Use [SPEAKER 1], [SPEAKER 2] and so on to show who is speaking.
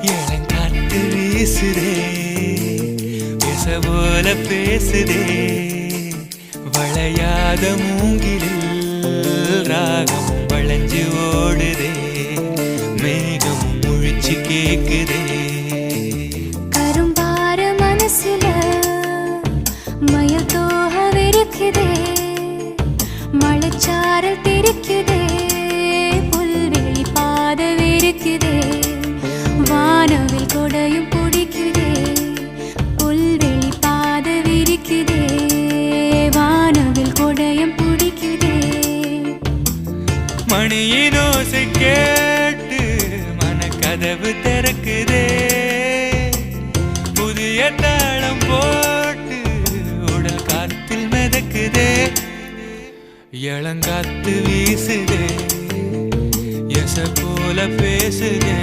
[SPEAKER 1] இளங்காத்து வீசுதே பேச போல பேசுதே வளையாத மூங்கிலில் ராகம் வளைஞ்சு ஓடுதே மேகம் முழிச்சு கேக்குதே
[SPEAKER 2] கரும்பார மனசுல மயில் தோகவிருக்குதே மழைச்சாரல் தெரிக்குதே புல்வெளி பாதவிருக்குதே வானவில் கொடையும் பிடிக்குதே புல்வெளி பாதவிருக்குதே வானவில் கொடையும் பிடிக்குதே
[SPEAKER 1] மணியின் ஓசை கேட்டு மனக்கதவு திறக்குதே புதிய தாளம் போட்டு உடல் காத்தில் மிதக்குதே இளங்காத்து வீசுதே எச போல பேசுதே